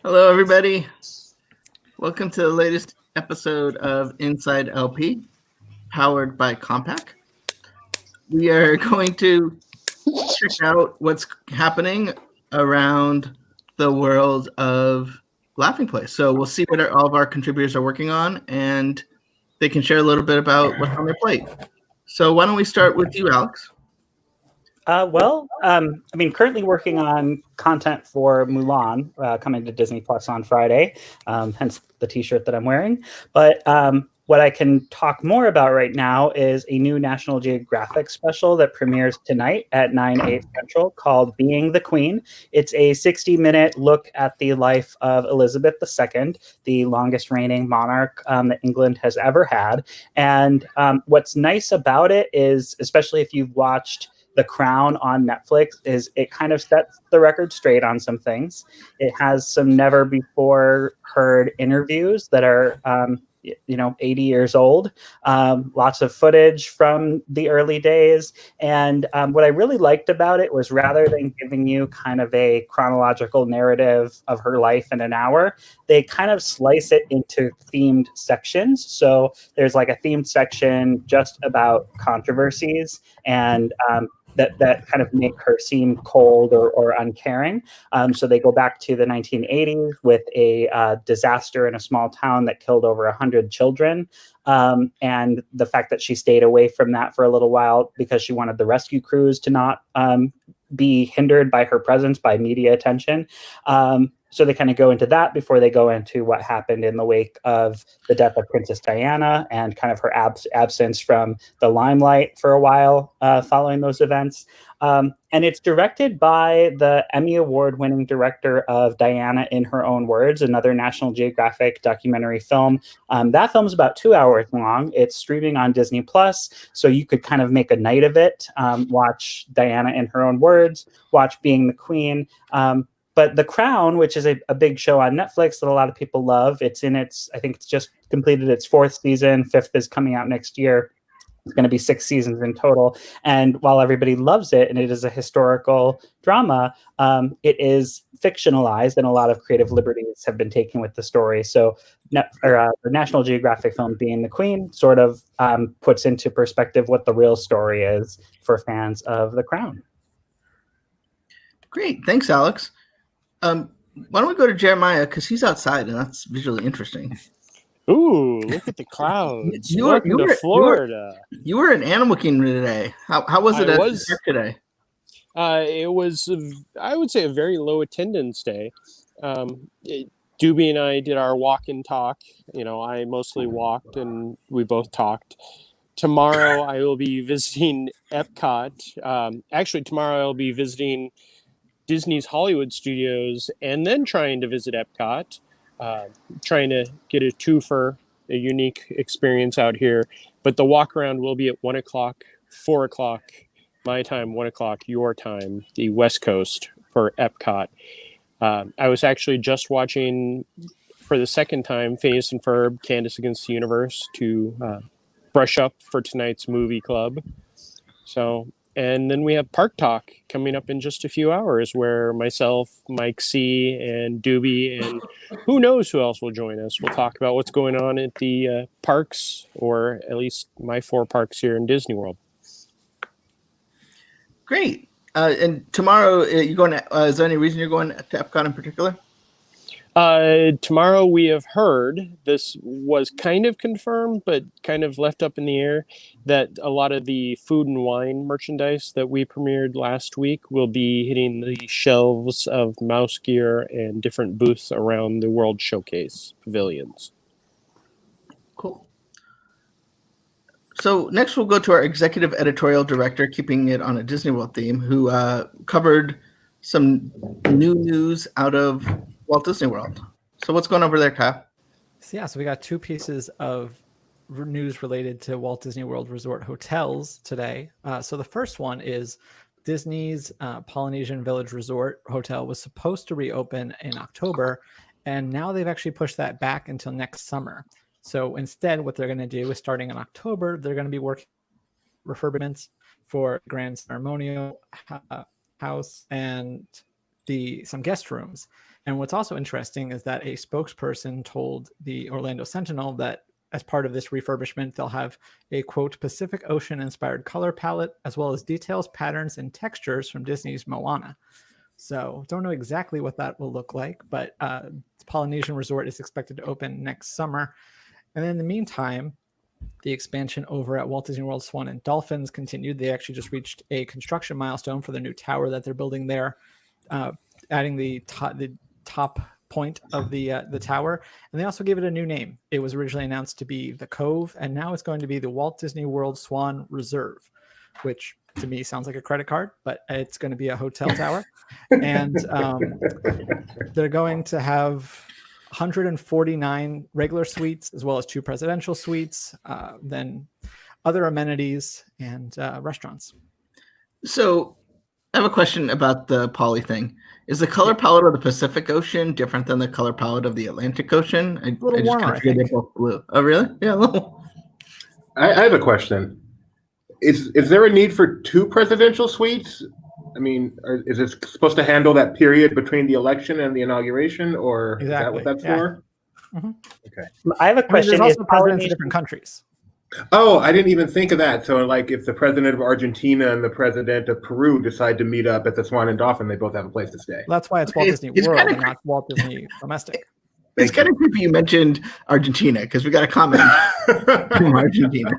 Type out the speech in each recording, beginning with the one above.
Hello, everybody. Welcome to the latest episode of Inside LP, powered by Compaq. We are going to check out what's happening around the world of Laughing Place. So we'll see what all of our contributors are working on, and they can share a little bit about what's on their plate. So why don't we start with you, Alex? Currently working on content for Mulan, coming to Disney Plus on Friday, hence the T-shirt that I'm wearing. But what I can talk more about right now is a new National Geographic special that premieres tonight at 9/8 Central called Being the Queen. It's a 60-minute look at the life of Elizabeth II, the longest reigning monarch that England has ever had. And what's nice about it is, especially if you've watched The Crown on Netflix, is it kind of sets the record straight on some things. It has some never before heard interviews that are 80 years old, lots of footage from the early days. And what I really liked about it was, rather than giving you kind of a chronological narrative of her life in an hour, they kind of slice it into themed sections. So there's like a themed section just about controversies and that kind of make her seem cold or uncaring. So they go back to the 1980s with a disaster in a small town that killed over 100 children. And the fact that she stayed away from that for a little while because she wanted the rescue crews to not be hindered by her presence, by media attention. So they kind of go into that before they go into what happened in the wake of the death of Princess Diana and kind of her absence from the limelight for a while following those events. And it's directed by the Emmy Award-winning director of Diana in Her Own Words, another National Geographic documentary film. That film is about 2 hours long. It's streaming on Disney Plus, so you could kind of make a night of it. Watch Diana in Her Own Words, watch Being the Queen. But The Crown, which is a big show on Netflix that a lot of people love, I think it's just completed its 4th season. 5th is coming out next year. It's going to be 6 seasons in total. And while everybody loves it, and it is a historical drama, it is fictionalized, and a lot of creative liberties have been taken with the story. So the National Geographic film Being the Queen sort of puts into perspective what the real story is for fans of The Crown. Great. Thanks, Alex. Why don't we go to Jeremiah, because he's outside, and that's visually interesting. Ooh, look at the clouds. Welcome to Florida. You were in Animal Kingdom today. How was it at the park today? It was, I would say, a very low attendance day. Doobie and I did our walk and talk. I mostly walked, and we both talked. Tomorrow, I will be visiting Epcot. Actually, tomorrow I'll be visiting Disney's Hollywood Studios, and then trying to visit Epcot. Trying to get a twofer, a unique experience out here. But the walk around will be at 1 o'clock, 4 o'clock, my time, 1 o'clock, your time, the West Coast for Epcot. I was actually just watching for the second time Phineas and Ferb, Candace Against the Universe to brush up for tonight's movie club. And then we have Park Talk coming up in just a few hours, where myself, Mike C., and Doobie, and who knows who else will join us. We'll talk about what's going on at the parks, or at least my 4 parks here in Disney World. Great. And tomorrow, you're going to, is there any reason you're going to Epcot in particular? Tomorrow we have heard, this was kind of confirmed, but kind of left up in the air, that a lot of the food and wine merchandise that we premiered last week will be hitting the shelves of Mouse Gear and different booths around the World Showcase pavilions. Cool. So next we'll go to our executive editorial director, keeping it on a Disney World theme, who covered some new news out of Walt Disney World. So what's going on over there, Kyle? So we got 2 pieces of news related to Walt Disney World Resort hotels today. So the first one is Disney's Polynesian Village Resort Hotel was supposed to reopen in October, and now they've actually pushed that back until next summer. So instead, what they're going to do is, starting in October, they're going to be working refurbishments for Grand Ceremonial House and some guest rooms. And what's also interesting is that a spokesperson told the Orlando Sentinel that as part of this refurbishment, they'll have a, quote, Pacific Ocean inspired color palette, as well as details, patterns, and textures from Disney's Moana. So don't know exactly what that will look like, but the Polynesian Resort is expected to open next summer. And then in the meantime, the expansion over at Walt Disney World Swan and Dolphins continued. They actually just reached a construction milestone for the new tower that they're building there, adding the top point of the tower, and they also gave it a new name. It was originally announced to be the Cove, and now it's going to be the Walt Disney World Swan Reserve, which to me sounds like a credit card, but it's going to be a hotel tower. And they're going to have 149 regular suites as well as 2 presidential suites, then other amenities and restaurants. So I have a question about the poly thing. Is the color palette of the Pacific Ocean different than the color palette of the Atlantic Ocean? A little warmer, I think. They're both blue. Oh, really? Yeah, a little. I have a question. Is there a need for 2 presidential suites? I mean, is it supposed to handle that period between the election and the inauguration, or Is that what that's for? Mm-hmm. Okay. I have a question. There's also presidents of different countries. Oh, I didn't even think of that. So, like, if the president of Argentina and the president of Peru decide to meet up at the Swan and Dolphin, they both have a place to stay. That's why it's Walt Disney World and not Walt Disney Domestic. It's kind of creepy you mentioned Argentina, because we got a comment from Argentina.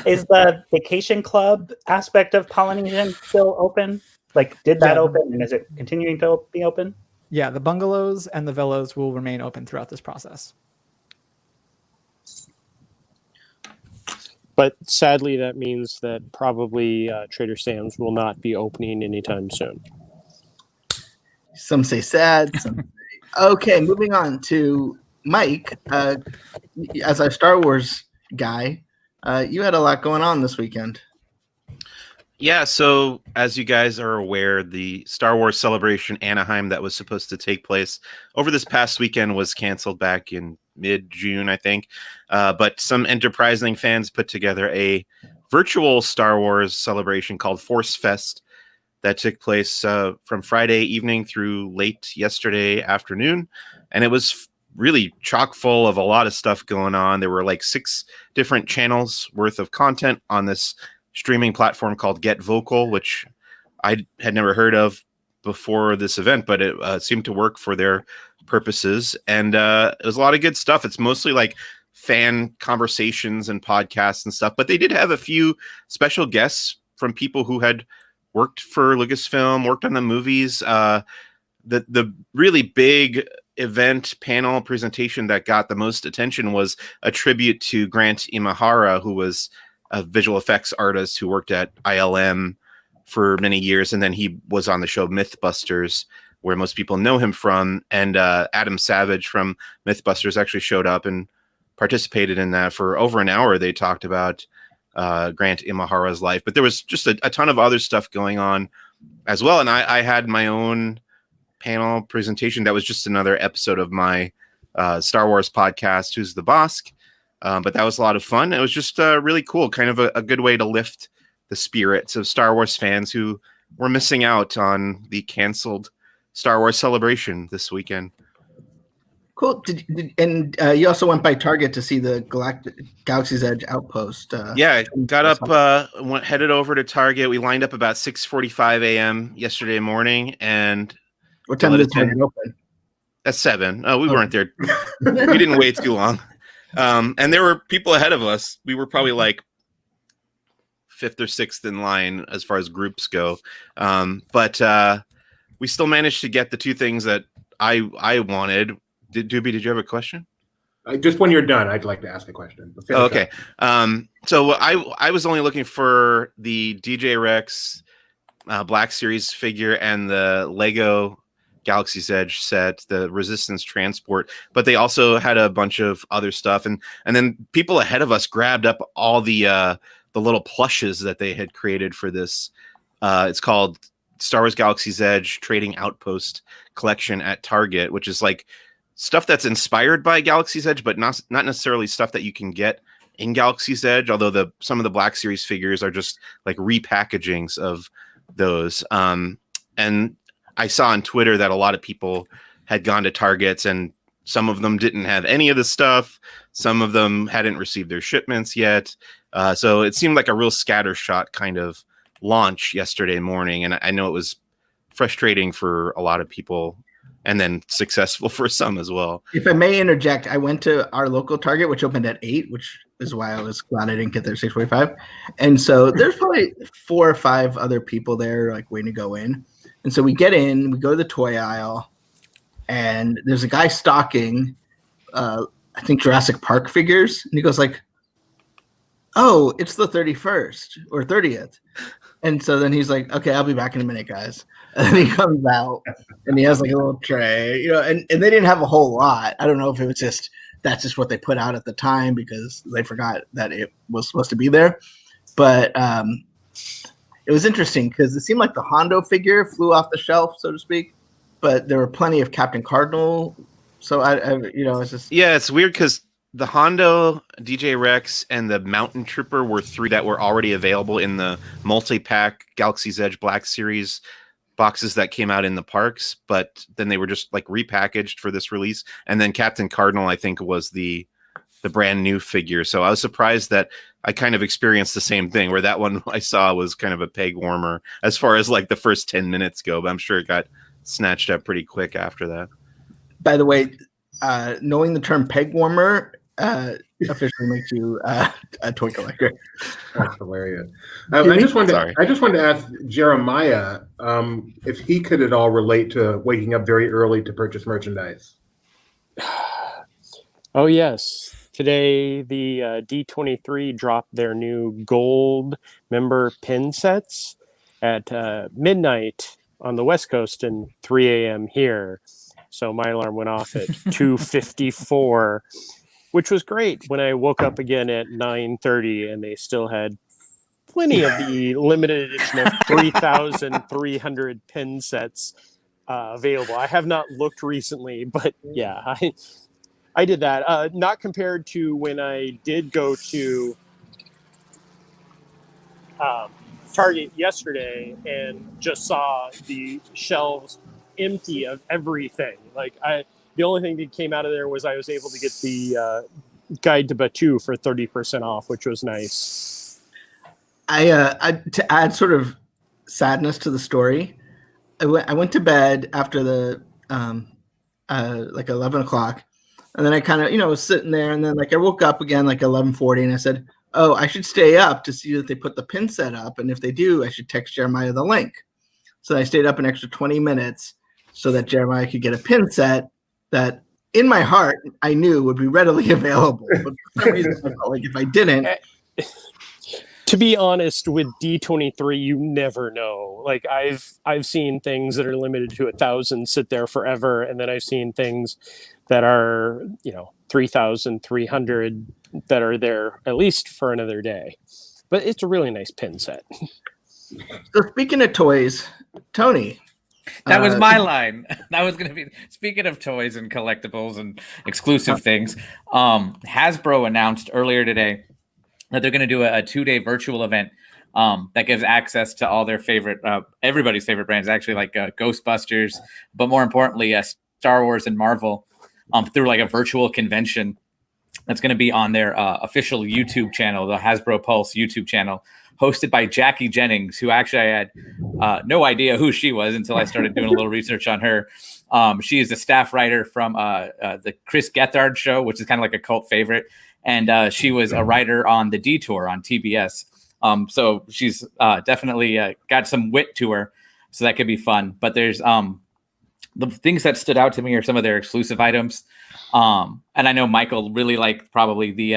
Is the vacation club aspect of Polynesian still open? Like, did that open, and is it continuing to be open? Yeah, the bungalows and the villas will remain open throughout this process. But sadly, that means that probably Trader Sam's will not be opening anytime soon. Some say sad. Some say... Okay, moving on to Mike. As our Star Wars guy, you had a lot going on this weekend. Yeah, so as you guys are aware, the Star Wars Celebration Anaheim that was supposed to take place over this past weekend was canceled back in mid-June, I think. But some enterprising fans put together a virtual Star Wars celebration called Force Fest that took place from Friday evening through late yesterday afternoon. And it was really chock full of a lot of stuff going on. There were like 6 different channels worth of content on this streaming platform called Get Vocal, which I had never heard of before this event, but it seemed to work for their purposes. And it was a lot of good stuff. It's mostly like fan conversations and podcasts and stuff, but they did have a few special guests from people who had worked for Lucasfilm, worked on the movies. The really big event panel presentation that got the most attention was a tribute to Grant Imahara, who was a visual effects artist who worked at ILM for many years, and then he was on the show Mythbusters, where most people know him from. And Adam Savage from Mythbusters actually showed up and participated in that for over an hour. They talked about Grant Imahara's life, but there was just a ton of other stuff going on as well. And I had my own panel presentation that was just another episode of my Star Wars podcast, Who's the Boss? But that was a lot of fun. It was just really cool, kind of a good way to lift the spirits of Star Wars fans who were missing out on the canceled Star Wars celebration this weekend. Cool. You also went by Target to see the Galaxy's Edge Outpost. Yeah, got up, headed over to Target. We lined up about 6:45 a.m. yesterday morning, and what time did Target open? At 7. We weren't there. We didn't wait too long. And there were people ahead of us. We were probably like 5th or 6th in line as far as groups go. But we still managed to get the 2 things that I wanted. Doobie, did you have a question? Just when you're done, I'd like to ask a question. Oh, okay. So I was only looking for the DJ Rex Black Series figure and the Lego Galaxy's Edge set, the Resistance transport, but they also had a bunch of other stuff, and then people ahead of us grabbed up all the little plushes that they had created for this. It's called Star Wars Galaxy's Edge Trading Outpost Collection at Target, which is like stuff that's inspired by Galaxy's Edge, but not necessarily stuff that you can get in Galaxy's Edge. Although some of the Black Series figures are just like repackagings of those. And I saw on Twitter that a lot of people had gone to Targets, and some of them didn't have any of the stuff. Some of them hadn't received their shipments yet. So it seemed like a real scattershot kind of launch yesterday morning. And I know it was frustrating for a lot of people and then successful for some as well. If I may interject, I went to our local Target, which opened at 8, which is why I was glad I didn't get there at 6:45. And so there's probably 4 or 5 other people there like waiting to go in. And so we get in, we go to the toy aisle, and there's a guy stocking, I think, Jurassic Park figures. And he goes like, oh, it's the 31st or 30th. And so then he's like, okay, I'll be back in a minute, guys. And then he comes out and he has like a little tray, and they didn't have a whole lot. I don't know if it was that's just what they put out at the time because they forgot that it was supposed to be there. But it was interesting because it seemed like the Hondo figure flew off the shelf, so to speak. But there were plenty of Captain Cardinal. So it's just. Yeah, it's weird because the Hondo, DJ Rex, and the Mountain Trooper were 3 that were already available in the multi-pack Galaxy's Edge Black Series boxes that came out in the parks, but then they were just like repackaged for this release. And then Captain Cardinal, I think, was the brand new figure. So I was surprised that I kind of experienced the same thing, where that one I saw was kind of a peg warmer as far as like the first 10 minutes go, but I'm sure it got snatched up pretty quick after that. By the way, knowing the term peg warmer officially makes you a toy collector. That's hilarious. I just wanted to ask Jeremiah if he could at all relate to waking up very early to purchase merchandise. Oh, yes. Today, the D23 dropped their new gold member pin sets at midnight on the West Coast and 3 a.m. here. So my alarm went off at 2:54, which was great when I woke up again at 9:30 and they still had plenty of the limited edition of 3,300 pin sets available. I have not looked recently, but yeah, I did that. Not compared to when I did go to Target yesterday and just saw the shelves empty of everything. The only thing that came out of there was I was able to get the Guide to Batuu for 30% off, which was nice. To add sort of sadness to the story, I went to bed after the like 11 o'clock. And then I kind of, was sitting there, and then like I woke up again like 11:40, and I said, oh, I should stay up to see that they put the pin set up. And if they do, I should text Jeremiah the link. So I stayed up an extra 20 minutes so that Jeremiah could get a pin set that in my heart I knew would be readily available. But for some reason, I felt like if I didn't. To be honest, with D23, you never know. Like I've seen things that are limited to 1,000 sit there forever, and then I've seen things that are 3,300 that are there at least for another day. But it's a really nice pin set. So speaking of toys, Tony. That was my line. That was going to be, speaking of toys and collectibles and exclusive things, Hasbro announced earlier today that they're going to do a 2-day virtual event that gives access to all their favorite, everybody's favorite brands, actually, like Ghostbusters, but more importantly, Star Wars and Marvel, through like a virtual convention that's going to be on their official YouTube channel, the Hasbro Pulse YouTube channel, hosted by Jackie Jennings, who actually I had no idea who she was until I started doing a little research on her. She is a staff writer from the Chris Gethard show, which is kind of like a cult favorite. And she was a writer on The Detour on TBS. So she's definitely got some wit to her. So that could be fun. But there's the things that stood out to me are some of their exclusive items. And I know Michael really liked probably the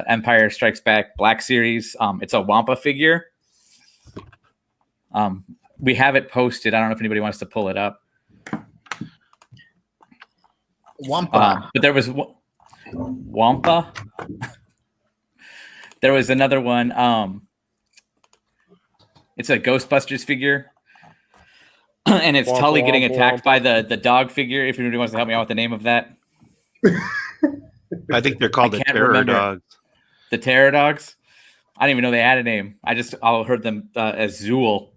Empire Strikes Back Black Series. It's a Wampa figure. We have it posted. I don't know if anybody wants to pull it up. Wampa. But there was Wampa. There was another one. It's a Ghostbusters figure. And it's Tully getting attacked by the dog figure. If anybody wants to help me out with the name of that. I think they're called the Terror Dogs. The Terror Dogs? I didn't even know they had a name. I just all heard them as Zool.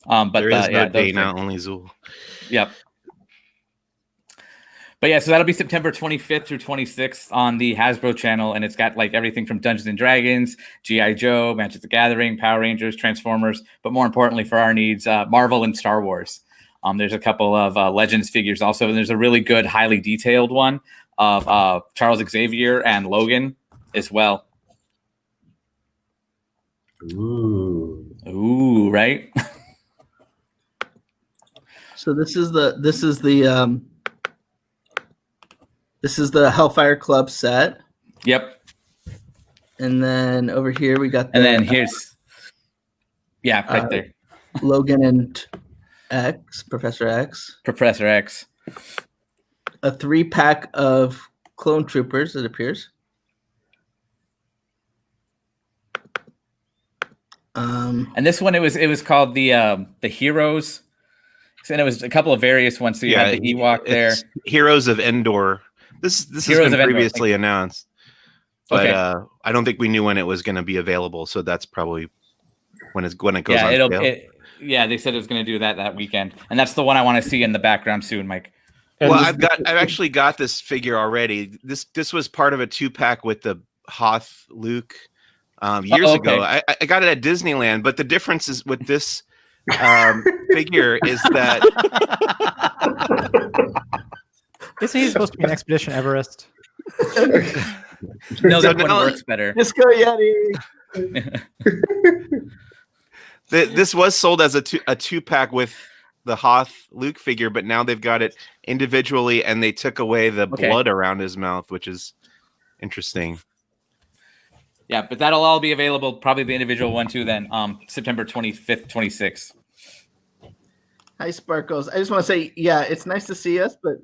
But there is no those Dana, are- only Zool. Yep. But yeah, so that'll be September 25th through 26th on the Hasbro channel, and it's got like everything from Dungeons and Dragons, G.I. Joe, Magic the Gathering, Power Rangers, Transformers, but more importantly for our needs, Marvel and Star Wars. There's a couple of Legends figures also, and there's a really good, highly detailed one of Charles Xavier and Logan as well. Ooh, right? So this is the Hellfire Club set. Yep. And then over here we got the, And then here's right there. Logan and X, Professor X. Professor X. A 3-pack of Clone Troopers, it appears. And this one it was called the Heroes. And it was a couple of various ones. So you had the Ewok there. Heroes of Endor. This has been previously announced, but I don't think we knew when it was going to be available. So that's probably when it goes on sale. They said it was going to do that weekend, and that's the one I want to see in the background soon, Mike. Well, I've actually got this figure already. This was part of a 2-pack with the Hoth Luke years ago. I got it at Disneyland, but the difference is with this figure is that Isn't he supposed to be an Expedition Everest? No, that one works better. Let's go, Yeti. This was sold as a 2-pack with the Hoth Luke figure, but now they've got it individually, and they took away the blood around his mouth, which is interesting. Yeah, but that'll all be available, probably the individual one too, then September 25th, 26th. Hi, Sparkles. I just want to say, it's nice to see us, but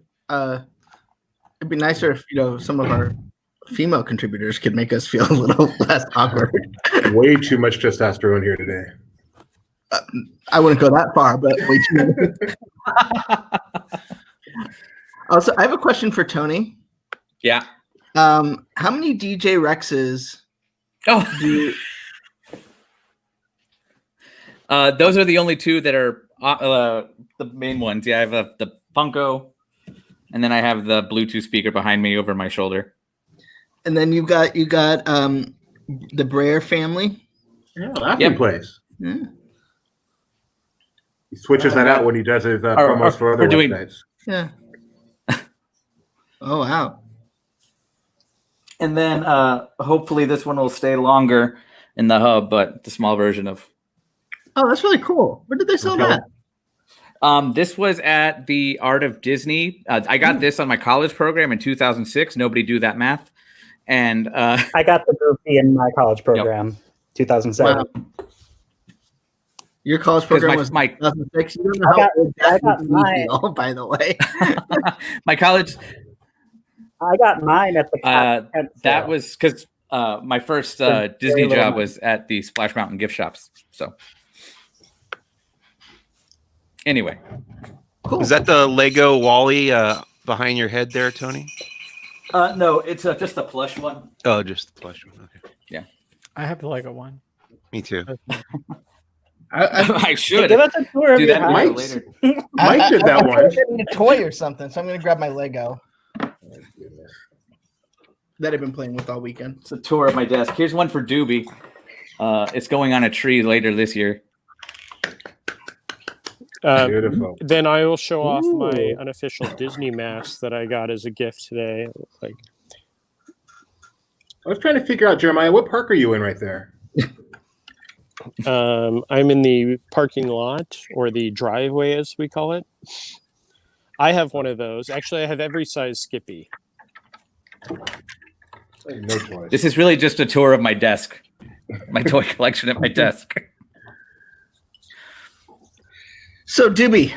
it'd be nicer if some of our female contributors could make us feel a little less awkward. Way too much testosterone here today. I wouldn't go that far, but way too much. Also, I have a question for Tony. Yeah. How many DJ Rexes? Those are the only two that are the main ones. Yeah, I have the Funko, and then I have the Bluetooth speaker behind me over my shoulder. And then you got the Brer family. Yeah, that's in place. Yeah. He switches that out when he does his promos for other websites. Yeah. Oh wow. And then hopefully this one will stay longer in the hub, but the small version of. Oh, that's really cool. Where did they sell that? This was at the Art of Disney. I got this on my college program in 2006. Nobody do that math. And I got the Goofy in my college program, 2007. Wow. Your college program was my 2006. You don't know I got mine. By the way. My college. I got mine at the that was because my first Disney job was at the Splash Mountain gift shops. So anyway, Cool. Is that the Lego Wally behind your head there, Tony? no, it's just a plush one. Oh, just the plush one. Okay. Yeah, I have the Lego one. Me too. I should give us a tour of do your that house. later. Mike did that one. Getting a toy or something, so I'm gonna grab my Lego that I've been playing with all weekend. It's a tour of my desk. Here's one for Doobie. It's going on a tree later this year. Beautiful. Then I will show off my unofficial Disney mask that I got as a gift today. Like, I was trying to figure out, Jeremiah, what park are you in right there? I'm in the parking lot, or the driveway as we call it. I have one of those. Actually, I have every size Skippy. No choice. This is really just a tour of my desk, my toy collection at my desk. So, Doobie,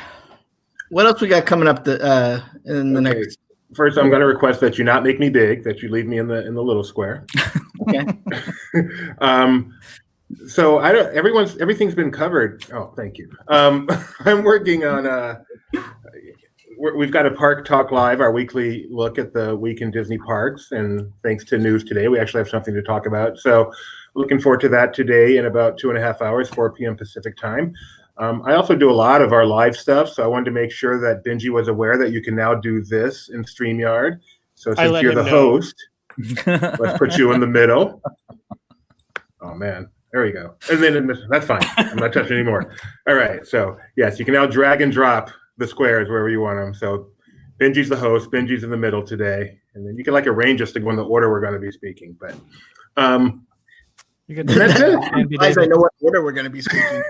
what else we got coming up in the next? First, I'm going to request that you not make me big, that you leave me in the little square. Okay. So everything's been covered. Oh, thank you. I'm working on we've got a Park Talk Live, our weekly look at the week in Disney parks, and thanks to News Today, we actually have something to talk about. So looking forward to that today in about 2.5 hours, 4 p.m. Pacific time. I also do a lot of our live stuff, so I wanted to make sure that Benji was aware that you can now do this in StreamYard. So I since let you're the him know. host, let's put you in the middle. Oh, man. There we go. And then that's fine. I'm not touching anymore. All right. So, yes, you can now drag and drop the squares wherever you want them. So Benji's the host. Benji's in the middle today. And then you can arrange us to go in the order we're going to be speaking. But You can that's it. Guys, I know what order we're going to be speaking.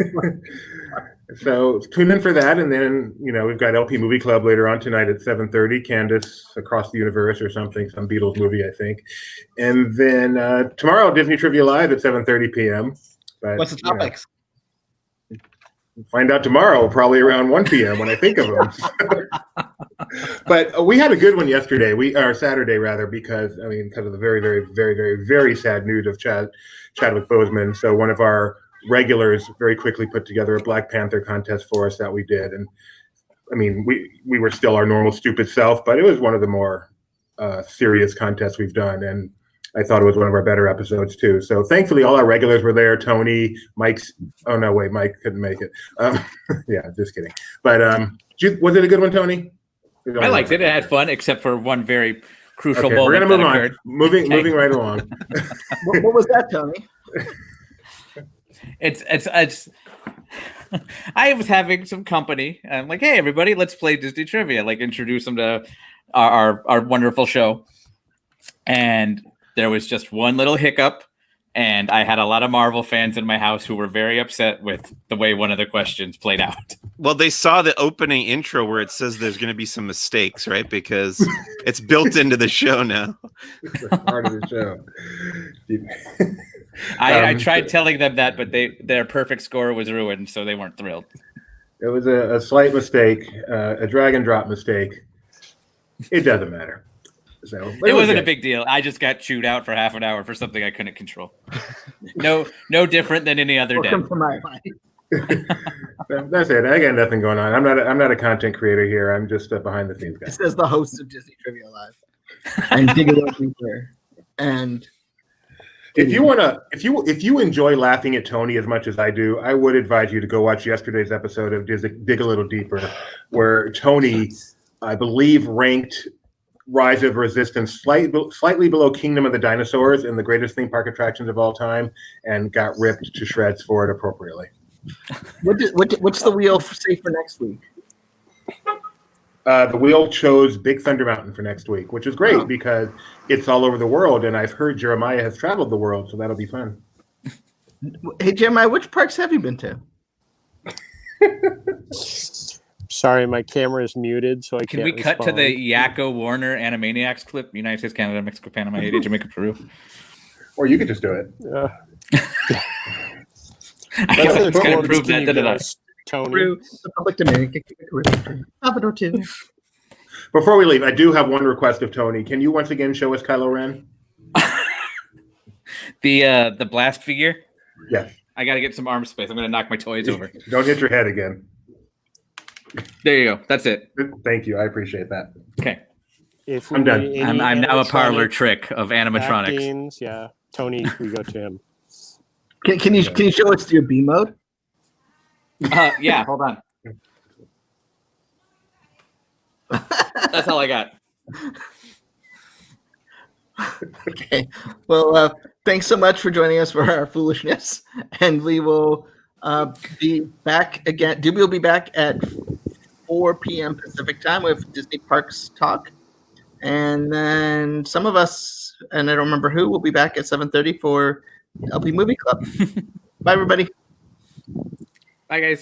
So tune in for that, and then we've got LP Movie Club later on tonight at 7:30. Candace Across the Universe or something, some Beatles movie, I think. And then tomorrow Disney Trivia Live at 7:30 p.m. But, What's the topics? Find out tomorrow, probably around 1 p.m. when I think of them. But we had a good one yesterday, or Saturday rather, because of the very, very, very, very, very sad news of Chadwick Boseman. So one of our regulars very quickly put together a Black Panther contest for us that we did, and we were still our normal stupid self, but it was one of the more serious contests we've done, and I thought it was one of our better episodes too. So thankfully all our regulars were there. Tony, Mike's Mike couldn't make it. Yeah, just kidding. But was it a good one, Tony? I liked it. It had fun, except for one very crucial moment. We're gonna move on. Occurred. Moving right along. What was that, Tony? It's I was having some company. I'm like, hey, everybody, let's play Disney trivia. Introduce them to our wonderful show. And there was just one little hiccup, and I had a lot of Marvel fans in my house who were very upset with the way one of the questions played out. Well, they saw the opening intro where it says there's going to be some mistakes, right? Because it's built into the show now. It's part of the show. I tried telling them that, but their perfect score was ruined, so they weren't thrilled. It was a slight mistake, a drag and drop mistake. It doesn't matter. So it wasn't a big deal. I just got chewed out for half an hour for something I couldn't control. No different than any other day. That's it. I got nothing going on. I'm not a content creator here. I'm just a behind the scenes guy. It says the host of Disney Trivia Live and dig it up deeper. And if you enjoy laughing at Tony as much as I do, I would advise you to go watch yesterday's episode of Dig a Little Deeper, where Tony, I believe, ranked Rise of Resistance slightly below Kingdom of the Dinosaurs and the greatest theme park attractions of all time, and got ripped to shreds for it appropriately. What's the wheel say for next week? The wheel chose Big Thunder Mountain for next week, which is great because it's all over the world, and I've heard Jeremiah has traveled the world, so that'll be fun. Hey, Jeremiah, which parks have you been to? Sorry, my camera is muted, so I Can can't we cut to respond. the Yakko Warner Animaniacs clip? United States, Canada, Mexico, Panama, Haiti, Jamaica, Peru. Or you could just do it. I guess That's it's kind of the prove that, you didn't I? guys, Tony. Peru, Republic Dominican, Salvador too. Before we leave, I do have one request of Tony. Can you once again show us Kylo Ren? The blast figure? Yes. I got to get some arm space. I'm going to knock my toys over. Don't hit your head again. There you go. That's it. Thank you. I appreciate that. Okay. If I'm we done. need any I'm now a parlor animatronic trick of animatronics. actings, yeah, Tony, we go to him. Can you show us your B mode? Yeah, hold on. That's all I got. Okay. Well, thanks so much for joining us for our foolishness, and we will be back again. We'll be back at 4 p.m. Pacific time with Disney Parks Talk, and then some of us, and I don't remember who, will be back at 7:30 for LP Movie Club. Bye, everybody. Bye, guys.